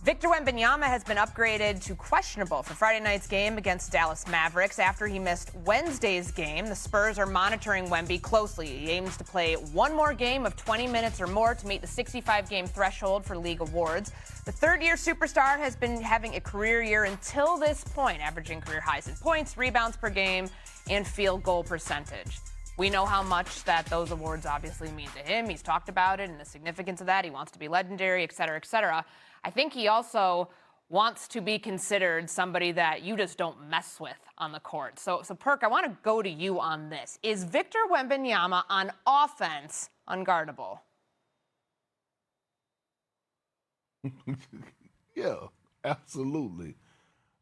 Victor Wembanyama has been upgraded to questionable for Friday night's game against Dallas Mavericks after he missed Wednesday's game. The Spurs are monitoring Wemby closely. He aims to play one more game of 20 minutes or more to meet the 65-game threshold for league awards. The third-year superstar has been having a career year until this point, averaging career highs in points, rebounds per game, and field goal percentage. We know how much that those awards obviously mean to him. He's talked about it and the significance of that. He wants to be legendary, et cetera, et cetera. I think he also wants to be considered somebody that you just don't mess with on the court. So Perk, I want to go to you on this. Is Victor Wembanyama on offense unguardable? Yeah, absolutely.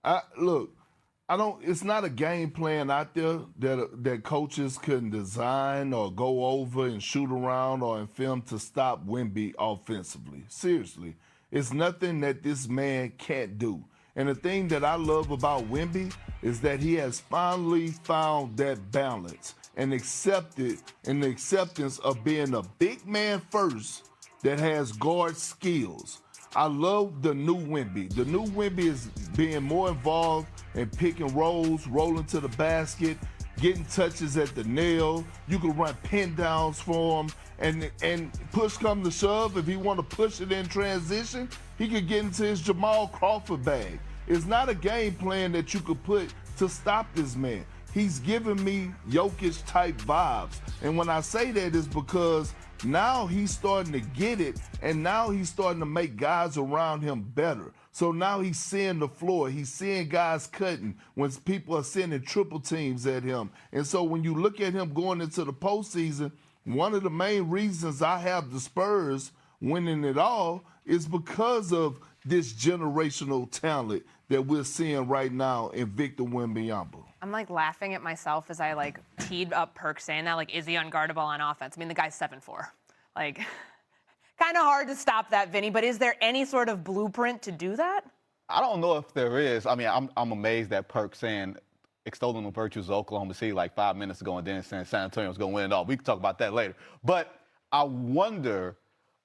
It's not a game plan out there that coaches can design or go over and shoot around or in film to stop Wemby offensively. Seriously. It's nothing that this man can't do. And the thing that I love about Wemby is that he has finally found that balance and accepted in the acceptance of being a big man first that has guard skills. I love the new Wemby. The new Wemby is being more involved in pick and rolls, rolling to the basket, getting touches at the nail. You can run pin downs for him. And push come to shove, if he want to push it in transition, he could get into his Jamal Crawford bag. It's not a game plan that you could put to stop this man. He's giving me Jokic-type vibes. And when I say that, it's because now he's starting to get it, and now he's starting to make guys around him better. So now he's seeing the floor. He's seeing guys cutting when people are sending triple teams at him. And so when you look at him going into the postseason, one of the main reasons I have the Spurs winning it all is because of this generational talent that we're seeing right now in Victor Wembanyama. I'm laughing at myself as I teed up Perk saying that, is he unguardable on offense? I mean, the guy's 7'4". Kind of hard to stop that, Vinny, but is there any sort of blueprint to do that? I don't know if there is. I mean, I'm amazed that Perk saying extolling the virtues of Oklahoma City 5 minutes ago and then saying San Antonio's going to win it all. We can talk about that later. But I wonder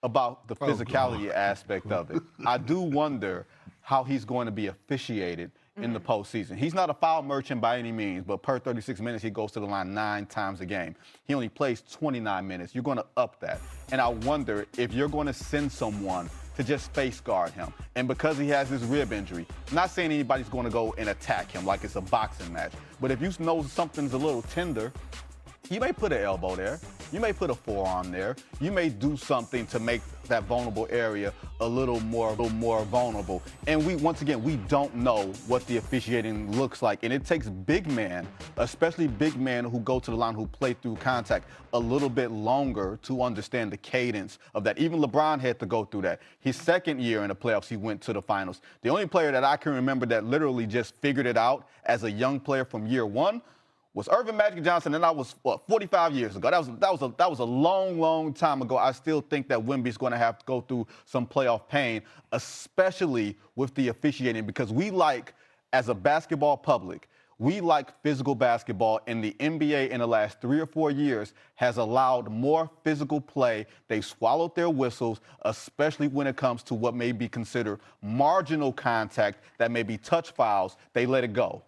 about the physicality aspect of it. I do wonder how he's going to be officiated in the postseason. He's not a foul merchant by any means, but per 36 minutes, he goes to the line 9 times a game. He only plays 29 minutes. You're going to up that. And I wonder if you're going to send someone to just face guard him. And because he has this rib injury, I'm not saying anybody's going to go and attack him like it's a boxing match, but if you know something's a little tender, you may put an elbow there. You may put a forearm there. You may do something to make that vulnerable area a little more vulnerable. And once again, we don't know what the officiating looks like. And it takes big men, especially big men who go to the line, who play through contact, a little bit longer to understand the cadence of that. Even LeBron had to go through that. His second year in the playoffs, he went to the finals. The only player that I can remember that literally just figured it out as a young player from year one was Irvin Magic Johnson, and that was 45 years ago. That was a long time ago. I still think that Wemby's going to have to go through some playoff pain, especially with the officiating, because as a basketball public, we like physical basketball, and the NBA in the last 3 or 4 years has allowed more physical play. They swallowed their whistles, especially when it comes to what may be considered marginal contact that may be touch fouls. They let it go.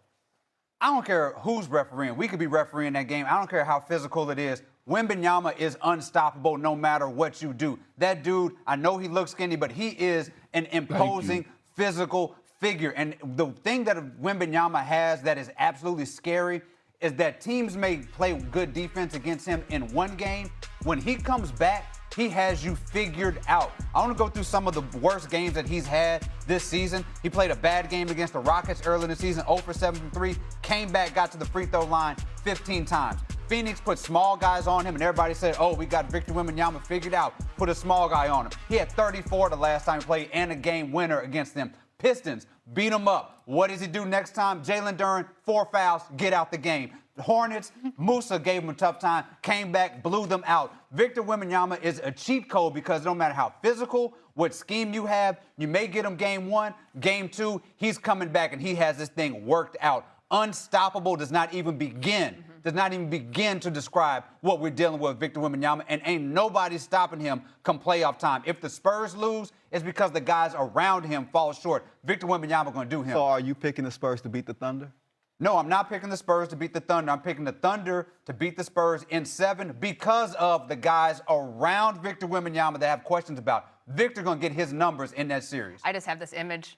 I don't care who's refereeing. We could be refereeing that game. I don't care how physical it is. Wembanyama is unstoppable no matter what you do. That dude, I know he looks skinny, but he is an imposing physical figure. And the thing that Wembanyama has that is absolutely scary is that teams may play good defense against him in one game. When he comes back, he has you figured out. I want to go through some of the worst games that he's had this season. He played a bad game against the Rockets early in the season, 0 for 7 from 3, came back, got to the free throw line 15 times. Phoenix put small guys on him, and everybody said, oh, we got Victor Wembanyama figured out. Put a small guy on him. He had 34 the last time he played and a game winner against them. Pistons beat him up. What does he do next time? Jalen Duren, 4 fouls, get out the game. Hornets, Musa gave him a tough time, came back, blew them out. Victor Wembanyama is a cheat code because no matter how physical, what scheme you have, you may get him game 1, game 2, he's coming back and he has this thing worked out. Unstoppable does not even begin does not even begin to describe what we're dealing with Victor Wembanyama, and ain't nobody stopping him come playoff time. If the Spurs lose, it's because the guys around him fall short. Victor Wembanyama going to do him. So are you picking the Spurs to beat the Thunder? No, I'm not picking the Spurs to beat the Thunder. I'm picking the Thunder to beat the Spurs in 7 because of the guys around Victor Wembanyama that I have questions about. Victor going to get his numbers in that series. I just have this image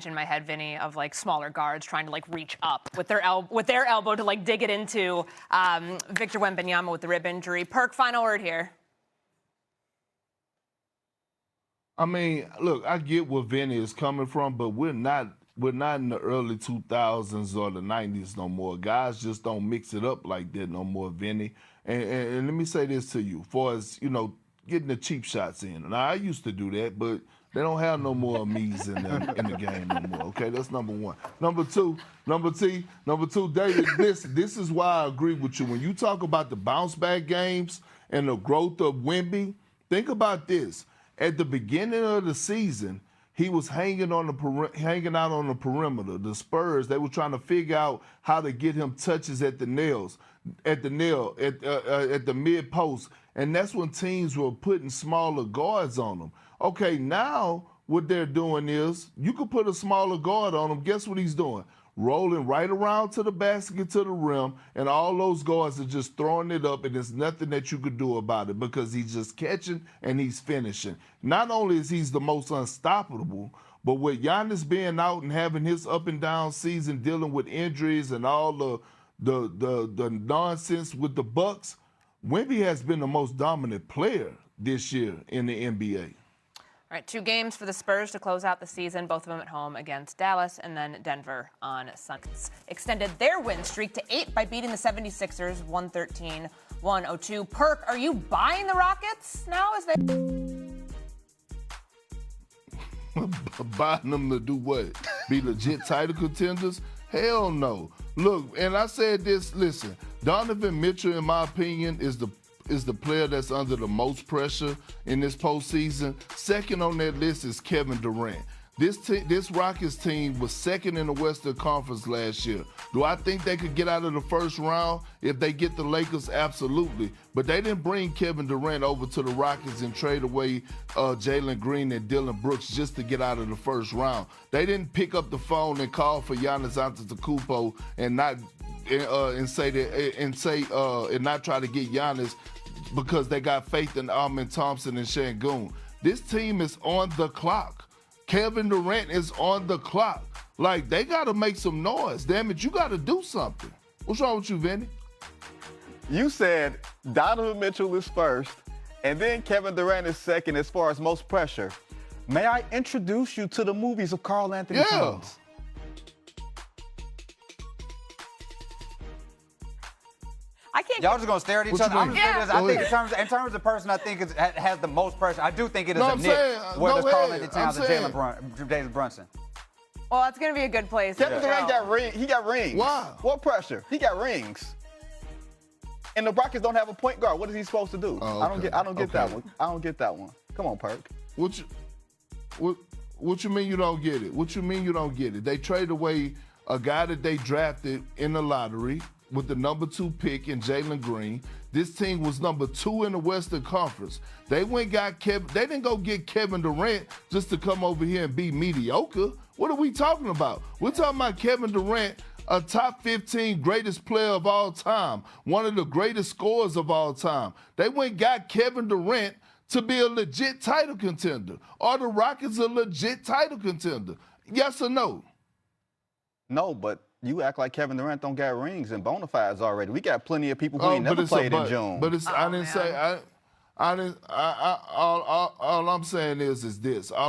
in my head, Vinny, of like smaller guards trying to like reach up with their elbow to like dig it into Victor Wembanyama with the rib injury. Perk, final word here. I mean, look, I get where Vinny is coming from, but we're not in the early 2000s or the 90s no more. Guys just don't mix it up like that no more, Vinny. And let me say this to you, for as getting the cheap shots in. Now, I used to do that, but they don't have no more me's in the game no more. Okay, that's number one. Number two, David, this is why I agree with you. When you talk about the bounce back games and the growth of Wemby, think about this. At the beginning of the season, he was hanging out on the perimeter. The Spurs, they were trying to figure out how to get him touches at the mid post, and that's when teams were putting smaller guards on him. Okay, now what they're doing is you could put a smaller guard on him. Guess what he's doing? Rolling right around to the basket, to the rim, and all those guards are just throwing it up, and there's nothing that you could do about it because he's just catching and he's finishing. Not only is he the most unstoppable, but with Giannis being out and having his up and down season, dealing with injuries and all the nonsense with the Bucks, Wemby has been the most dominant player this year in the NBA. All right, 2 games for the Spurs to close out the season, both of them at home against Dallas and then Denver on Sunday. Extended their win streak to 8 by beating the 76ers 113-102. Perk, are you buying the Rockets now as they... Buying them to do what? Be legit title contenders? Hell no. Look, and I said this, listen, Donovan Mitchell, in my opinion, is the player that's under the most pressure in this postseason. Second on that list is Kevin Durant. This Rockets team was second in the Western Conference last year. Do I think they could get out of the first round if they get the Lakers? Absolutely. But they didn't bring Kevin Durant over to the Rockets and trade away Jalen Green and Dylan Brooks just to get out of the first round. They didn't pick up the phone and call for Giannis Antetokounmpo and not not try to get Giannis because they got faith in Amen Thompson and Şengün. This team is on the clock. Kevin Durant is on the clock. Like, they got to make some noise. Damn it, you got to do something. What's wrong with you, Vinny? You said Donovan Mitchell is first, and then Kevin Durant is second as far as most pressure. May I introduce you to the movies of Karl Anthony Towns? I can't. Y'all just gonna stare at each other. I'm just saying this. I think in terms of the person I think has the most pressure, I do think it is a Nick. Whether it's Karl Anthony Towns or Jalen Brunson. Well, that's gonna be a good place. Kevin Durant got rings. He got rings. Why? What pressure? He got rings. And the Rockets don't have a point guard. What is he supposed to do? Oh, okay. I don't get that one. I don't get that one. Come on, Perk. What you mean you don't get it? What you mean you don't get it? They traded away a guy that they drafted in the lottery with the number 2 pick in Jalen Green. This team was number 2 in the Western Conference. They didn't go get Kevin Durant just to come over here and be mediocre. What are we talking about? We're talking about Kevin Durant, a top 15 greatest player of all time, one of the greatest scorers of all time. They went and got Kevin Durant to be a legit title contender. Are the Rockets a legit title contender? Yes or no? No, but you act like Kevin Durant don't got rings and bona fides already. We got plenty of people who ain't never played in June. But I didn't say all I'm saying is this.